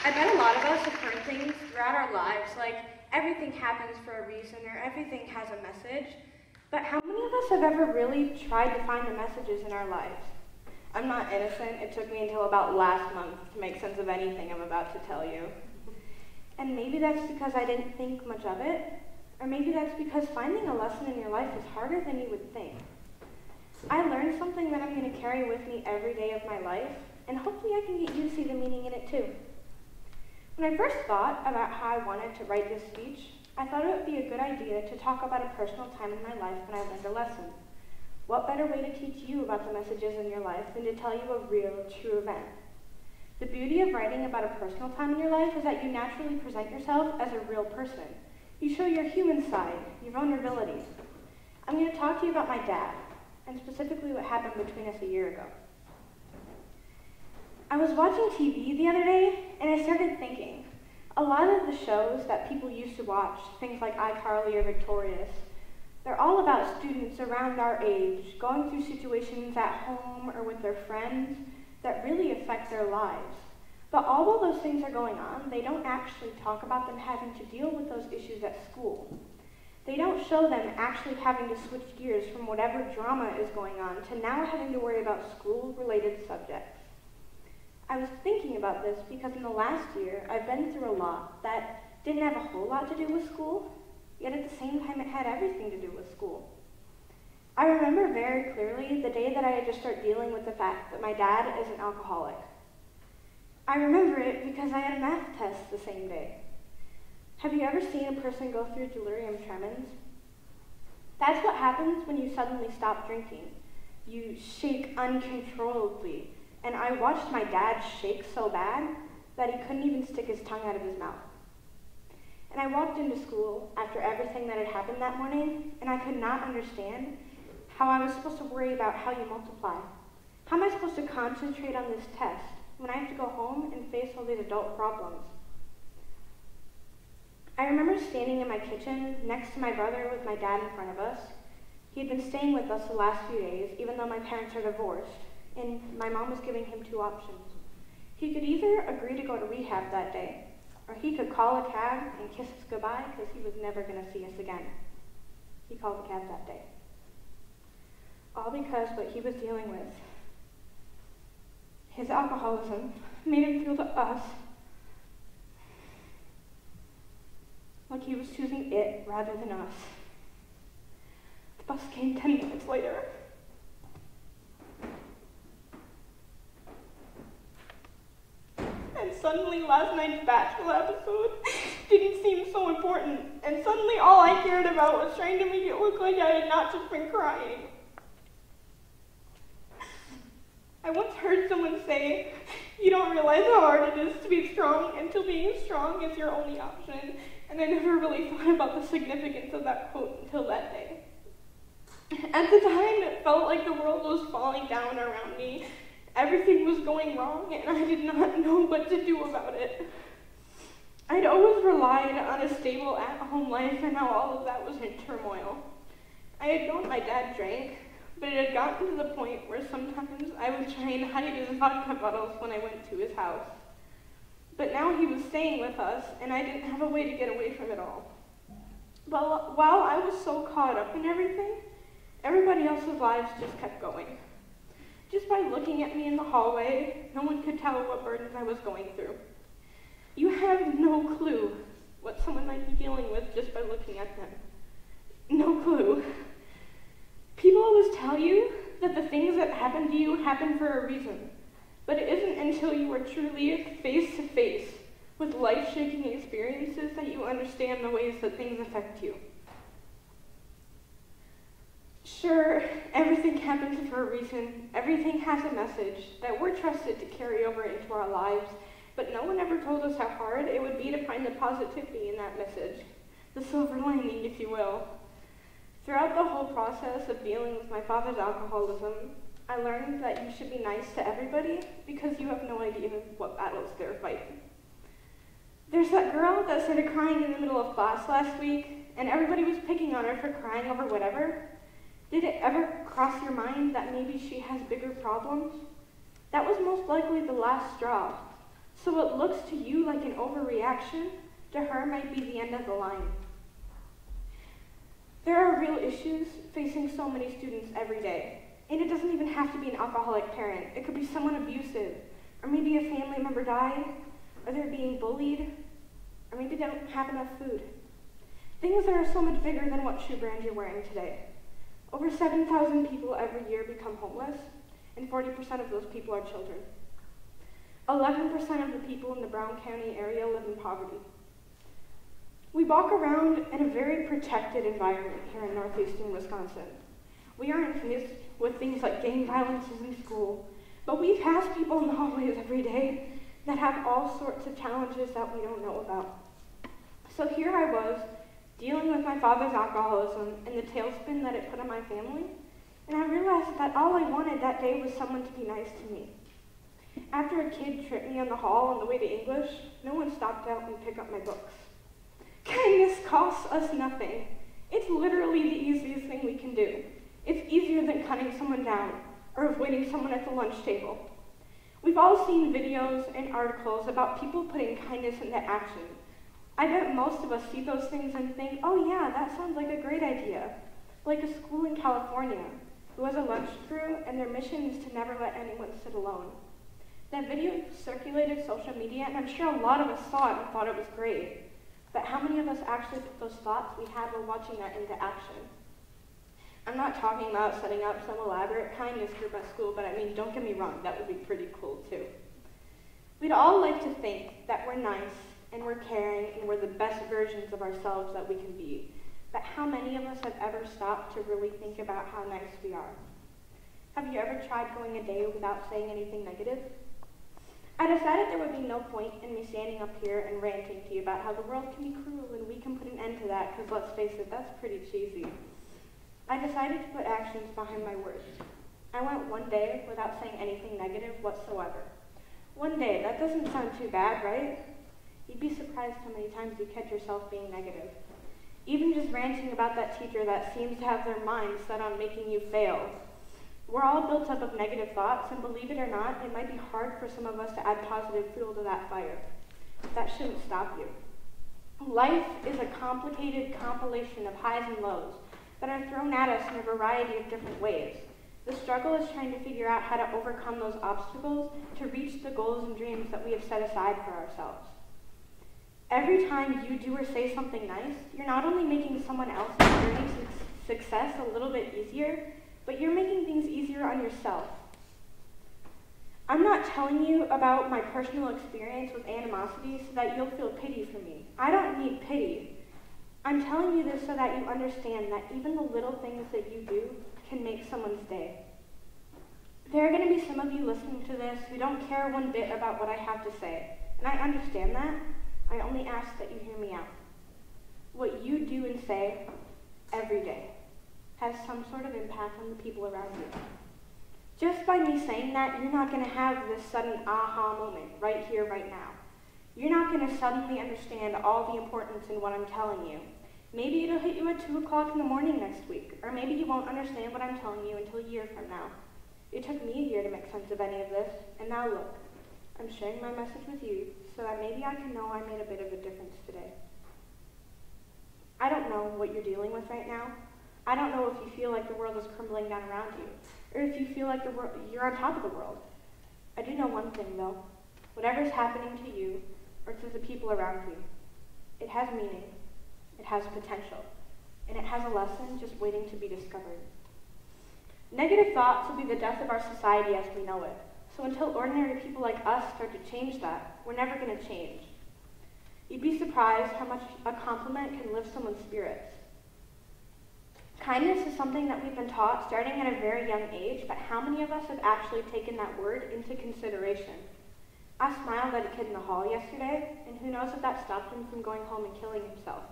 I bet a lot of us have heard things throughout our lives, like everything happens for a reason or everything has a message. But how many of us have ever really tried to find the messages in our lives? I'm not innocent. It took me until about last month to make sense of anything I'm about to tell you. And maybe that's because I didn't think much of it, or maybe that's because finding a lesson in your life is harder than you would think. I learned something that I'm going to carry with me every day of my life, and hopefully I can get you to see the meaning in it too. When I first thought about how I wanted to write this speech, I thought it would be a good idea to talk about a personal time in my life when I learned a lesson. What better way to teach you about the messages in your life than to tell you a real, true event? The beauty of writing about a personal time in your life is that you naturally present yourself as a real person. You show your human side, your vulnerabilities. I'm going to talk to you about my dad, and specifically what happened between us a year ago. I was watching TV the other day, and I started thinking, a lot of the shows that people used to watch, things like iCarly or Victorious, they're all about students around our age, going through situations at home or with their friends that really affect their lives. But although those things are going on, they don't actually talk about them having to deal with those issues at school. They don't show them actually having to switch gears from whatever drama is going on to now having to worry about school-related subjects. I was thinking about this because in the last year, I've been through a lot that didn't have a whole lot to do with school, yet at the same time it had everything to do with school. I remember very clearly the day that I had to start dealing with the fact that my dad is an alcoholic. I remember it because I had a math test the same day. Have you ever seen a person go through delirium tremens? That's what happens when you suddenly stop drinking. You shake uncontrollably, and I watched my dad shake so bad that he couldn't even stick his tongue out of his mouth. And I walked into school after everything that had happened that morning, and I could not understand how I was supposed to worry about how you multiply. How am I supposed to concentrate on this test when I have to go home and face all these adult problems? I remember standing in my kitchen next to my brother with my dad in front of us. He had been staying with us the last few days, even though my parents are divorced, and my mom was giving him two options. He could either agree to go to rehab that day, or he could call a cab and kiss us goodbye because he was never going to see us again. He called the cab that day. All because what he was dealing with, his alcoholism, made him feel to us like he was choosing it rather than us. The bus came 10 minutes later. And suddenly last night's Bachelor episode didn't seem so important. And suddenly all I cared about was trying to make it look like I had not just been crying. I once heard someone say, you don't realize how hard it is to be strong until being strong is your only option. And I never really thought about the significance of that quote until that day. At the time, it felt like the world was falling down around me. Everything was going wrong, and I did not know what to do about it. I'd always relied on a stable at-home life, and now all of that was in turmoil. I had known my dad drank, but it had gotten to the point where sometimes I would try and hide his vodka bottles when I went to his house. But now he was staying with us, and I didn't have a way to get away from it all. But while I was so caught up in everything, everybody else's lives just kept going. Just by looking at me in the hallway, no one could tell what burdens I was going through. You have no clue what someone might be dealing with just by looking at them. No clue. People always tell you that the things that happen to you happen for a reason, but it isn't until you are truly face-to-face with life-shaking experiences that you understand the ways that things affect you. Sure, everything happens for a reason. Everything has a message that we're trusted to carry over into our lives, but no one ever told us how hard it would be to find the positivity in that message, the silver lining, if you will. Throughout the whole process of dealing with my father's alcoholism, I learned that you should be nice to everybody because you have no idea what battles they're fighting. There's that girl that started crying in the middle of class last week, and everybody was picking on her for crying over whatever. Did it ever cross your mind that maybe she has bigger problems? That was most likely the last straw. So what looks to you like an overreaction, to her might be the end of the line. There are real issues facing so many students every day. And it doesn't even have to be an alcoholic parent. It could be someone abusive, or maybe a family member died, or they're being bullied, or maybe they don't have enough food. Things that are so much bigger than what shoe brand you're wearing today. Over 7,000 people every year become homeless, and 40% of those people are children. 11% of the people in the Brown County area live in poverty. We walk around in a very protected environment here in northeastern Wisconsin. We aren't faced with things like gang violences in school, but we pass people in the hallways every day that have all sorts of challenges that we don't know about. So here I was, dealing with my father's alcoholism and the tailspin that it put on my family, and I realized that all I wanted that day was someone to be nice to me. After a kid tripped me on the hall on the way to English, no one stopped out and picked up my books. Kindness costs us nothing. It's literally the easiest thing we can do. It's easier than cutting someone down or avoiding someone at the lunch table. We've all seen videos and articles about people putting kindness into action. I bet most of us see those things and think, oh yeah, that sounds like a great idea. Like a school in California who has a lunch crew and their mission is to never let anyone sit alone. That video circulated social media, and I'm sure a lot of us saw it and thought it was great. But how many of us actually put those thoughts we had while watching that into action? I'm not talking about setting up some elaborate kindness group at school, but I mean, don't get me wrong, that would be pretty cool too. We'd all like to think that we're nice, and we're caring, and we're the best versions of ourselves that we can be. But how many of us have ever stopped to really think about how nice we are? Have you ever tried going a day without saying anything negative? I decided there would be no point in me standing up here and ranting to you about how the world can be cruel and we can put an end to that, because let's face it, that's pretty cheesy. I decided to put actions behind my words. I went one day without saying anything negative whatsoever. One day, that doesn't sound too bad, right? You'd be surprised how many times you catch yourself being negative. Even just ranting about that teacher that seems to have their mind set on making you fail. We're all built up of negative thoughts, and believe it or not, it might be hard for some of us to add positive fuel to that fire. That shouldn't stop you. Life is a complicated compilation of highs and lows that are thrown at us in a variety of different ways. The struggle is trying to figure out how to overcome those obstacles to reach the goals and dreams that we have set aside for ourselves. Every time you do or say something nice, you're not only making someone else's journey to success a little bit easier, but you're making things easier on yourself. I'm not telling you about my personal experience with animosity so that you'll feel pity for me. I don't need pity. I'm telling you this so that you understand that even the little things that you do can make someone's day. There are going to be some of you listening to this who don't care one bit about what I have to say, and I understand that. I only ask that you hear me out. What you do and say every day has some sort of impact on the people around you. Just by me saying that, you're not going to have this sudden aha moment right here, right now. You're not going to suddenly understand all the importance in what I'm telling you. Maybe it'll hit you at 2 o'clock in the morning next week, or maybe you won't understand what I'm telling you until a year from now. It took me a year to make sense of any of this, and now look, I'm sharing my message with you so that maybe I can know I made a bit of a difference today. I don't know what you're dealing with right now. I don't know if you feel like the world is crumbling down around you, or if you feel like you're on top of the world. I do know one thing, though. Whatever's happening to you, or to the people around you, it has meaning, it has potential, and it has a lesson just waiting to be discovered. Negative thoughts will be the death of our society as we know it. So until ordinary people like us start to change that, we're never going to change. You'd be surprised how much a compliment can lift someone's spirits. Kindness is something that we've been taught starting at a very young age, but how many of us have actually taken that word into consideration? I smiled at a kid in the hall yesterday, and who knows if that stopped him from going home and killing himself.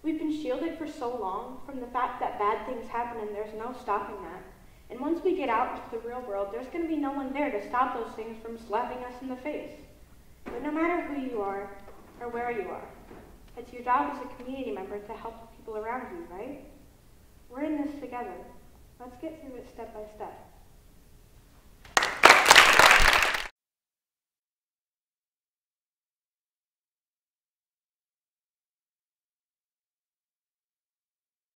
We've been shielded for so long from the fact that bad things happen and there's no stopping that. And once we get out into the real world, there's going to be no one there to stop those things from slapping us in the face. But no matter who you are or where you are, it's your job as a community member to help the people around you, right? We're in this together. Let's get through it step by step.